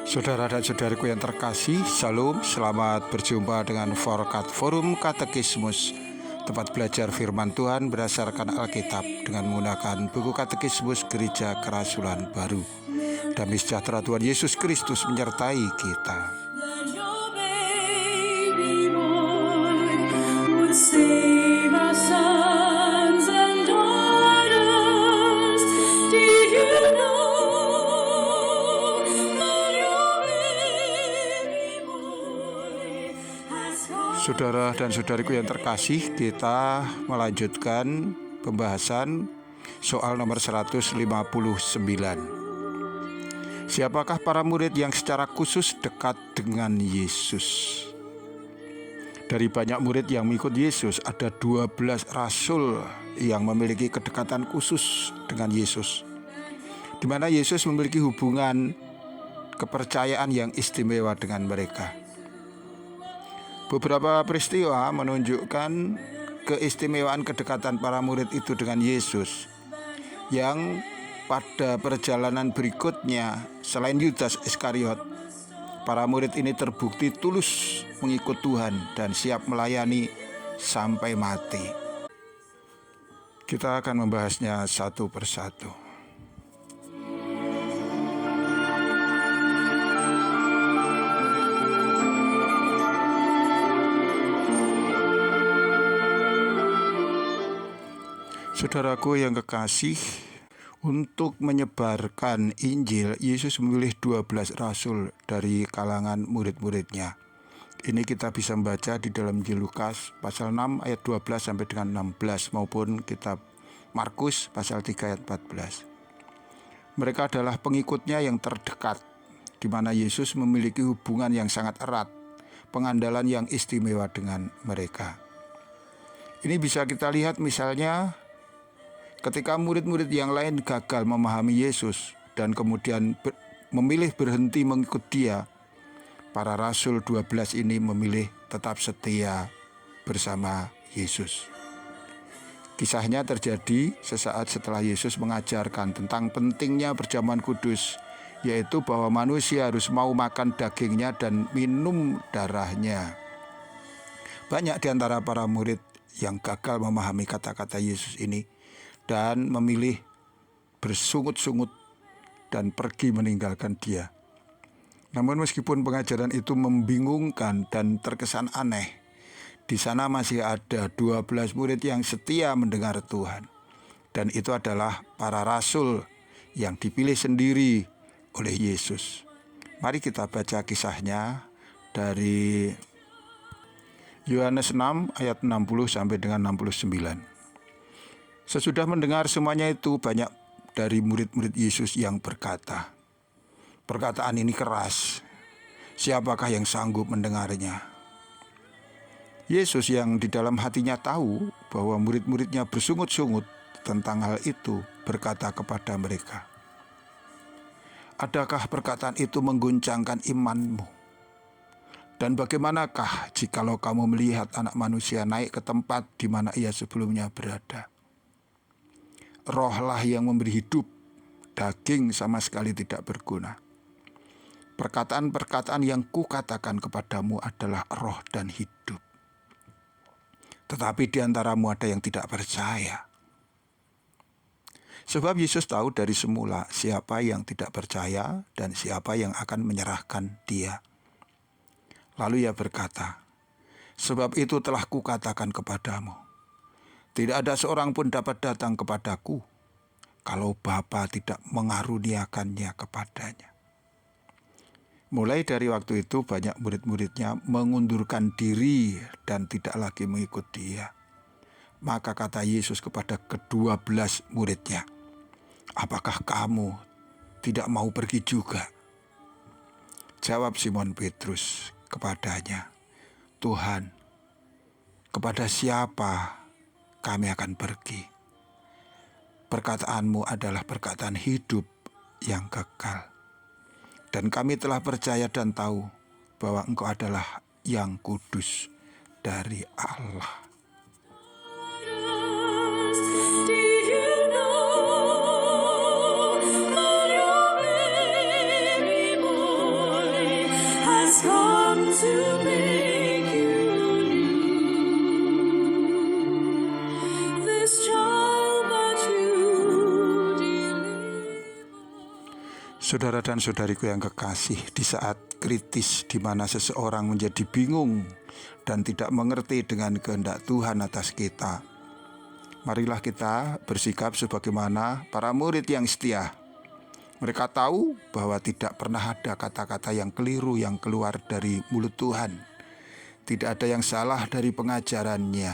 Saudara dan saudariku yang terkasih, Shalom, selamat berjumpa dengan Forum Katekismus, tempat belajar firman Tuhan berdasarkan Alkitab dengan menggunakan buku Katekismus Gereja Kerasulan Baru. Damai sejahtera Tuhan Yesus Kristus menyertai kita. Saudara dan saudariku yang terkasih, kita melanjutkan pembahasan soal nomor 159. Siapakah para murid yang secara khusus dekat dengan Yesus? Dari banyak murid yang mengikut Yesus, ada 12 rasul yang memiliki kedekatan khusus dengan Yesus, di mana Yesus memiliki hubungan kepercayaan yang istimewa dengan mereka. Beberapa peristiwa menunjukkan keistimewaan kedekatan para murid itu dengan Yesus, yang pada perjalanan berikutnya selain Yudas Iskariot, para murid ini terbukti tulus mengikut Tuhan dan siap melayani sampai mati. Kita akan membahasnya satu persatu. Saudaraku yang kekasih, untuk menyebarkan Injil, Yesus memilih 12 rasul dari kalangan murid-muridnya. Ini kita bisa membaca di dalam Injil Lukas pasal 6 ayat 12 sampai dengan 16 maupun kitab Markus pasal 3 ayat 14. Mereka adalah pengikutnya yang terdekat, di mana Yesus memiliki hubungan yang sangat erat, pengandalan yang istimewa dengan mereka. Ini bisa kita lihat misalnya ketika murid-murid yang lain gagal memahami Yesus dan kemudian memilih berhenti mengikut Dia, para rasul 12 ini memilih tetap setia bersama Yesus. Kisahnya terjadi sesaat setelah Yesus mengajarkan tentang pentingnya perjamuan kudus, yaitu bahwa manusia harus mau makan dagingnya dan minum darahnya. Banyak di antara para murid yang gagal memahami kata-kata Yesus ini dan memilih bersungut-sungut dan pergi meninggalkan Dia. Namun meskipun pengajaran itu membingungkan dan terkesan aneh, di sana masih ada 12 murid yang setia mendengar Tuhan. Dan itu adalah para rasul yang dipilih sendiri oleh Yesus. Mari kita baca kisahnya dari Yohanes 6 ayat 60 sampai dengan 69. Sesudah mendengar semuanya itu, banyak dari murid-murid Yesus yang berkata, "Perkataan ini keras, siapakah yang sanggup mendengarnya?" Yesus yang di dalam hatinya tahu bahwa murid-muridnya bersungut-sungut tentang hal itu, berkata kepada mereka, "Adakah perkataan itu mengguncangkan imanmu? Dan bagaimanakah jikalau kamu melihat Anak Manusia naik ke tempat di mana Ia sebelumnya berada? Rohlah yang memberi hidup, daging sama sekali tidak berguna. Perkataan-perkataan yang kukatakan kepadamu adalah roh dan hidup. Tetapi di antaramu ada yang tidak percaya." Sebab Yesus tahu dari semula siapa yang tidak percaya dan siapa yang akan menyerahkan Dia. Lalu Ia berkata, "Sebab itu telah kukatakan kepadamu, tidak ada seorang pun dapat datang kepadaku kalau Bapa tidak mengaruniakannya kepadanya." Mulai dari waktu itu banyak murid-muridnya mengundurkan diri dan tidak lagi mengikut Dia. Maka kata Yesus kepada ke-12 muridnya, "Apakah kamu tidak mau pergi juga?" Jawab Simon Petrus kepadanya, "Tuhan, kepada siapa kami akan pergi? Perkataanmu adalah perkataan hidup yang kekal. Dan kami telah percaya dan tahu bahwa Engkau adalah yang kudus dari Allah." to make you new. This child that you deliver. Saudara dan saudariku yang kekasih, di saat kritis di mana seseorang menjadi bingung dan tidak mengerti dengan kehendak Tuhan atas kita, marilah kita bersikap sebagaimana para murid yang setia. Mereka tahu bahwa tidak pernah ada kata-kata yang keliru yang keluar dari mulut Tuhan. Tidak ada yang salah dari pengajarannya.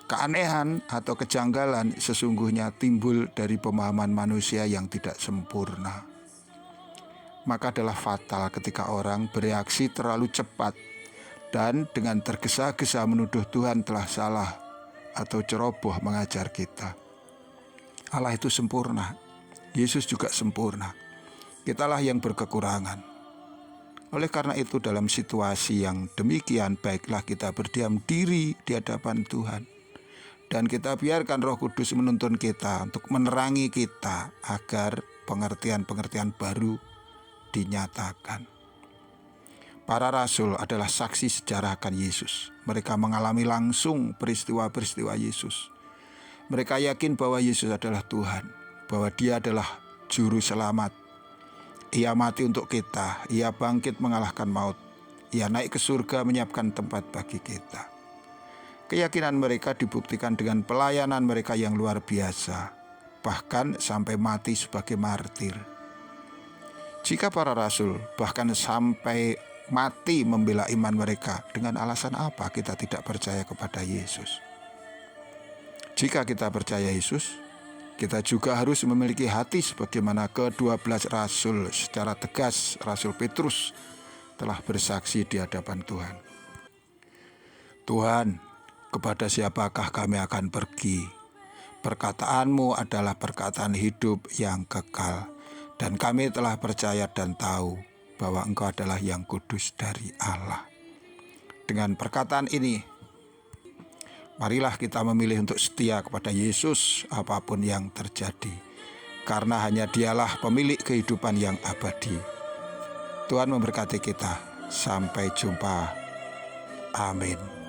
Keanehan atau kejanggalan sesungguhnya timbul dari pemahaman manusia yang tidak sempurna. Maka adalah fatal ketika orang bereaksi terlalu cepat dan dengan tergesa-gesa menuduh Tuhan telah salah atau ceroboh mengajar kita. Allah itu sempurna, Yesus juga sempurna. Kitalah yang berkekurangan. Oleh karena itu, dalam situasi yang demikian, baiklah kita berdiam diri di hadapan Tuhan, dan kita biarkan Roh Kudus menuntun kita untuk menerangi kita agar pengertian-pengertian baru dinyatakan. Para rasul adalah saksi sejarah akan Yesus. Mereka mengalami langsung peristiwa-peristiwa Yesus. Mereka yakin bahwa Yesus adalah Tuhan, bahwa Dia adalah Juru Selamat. Ia mati untuk kita, Ia bangkit mengalahkan maut, Ia naik ke surga menyiapkan tempat bagi kita. Keyakinan mereka dibuktikan dengan pelayanan mereka yang luar biasa, bahkan sampai mati sebagai martir. Jika para rasul bahkan sampai mati membela iman mereka, dengan alasan apa kita tidak percaya kepada Yesus? Jika kita percaya Yesus, kita juga harus memiliki hati sebagaimana ke-12 rasul. Secara tegas Rasul Petrus telah bersaksi di hadapan Tuhan. Tuhan, kepada siapakah kami akan pergi? Perkataanmu adalah perkataan hidup yang kekal. Dan kami telah percaya dan tahu bahwa Engkau adalah yang kudus dari Allah. Dengan perkataan ini, marilah kita memilih untuk setia kepada Yesus apapun yang terjadi. Karena hanya Dialah pemilik kehidupan yang abadi. Tuhan memberkati kita. Sampai jumpa. Amin.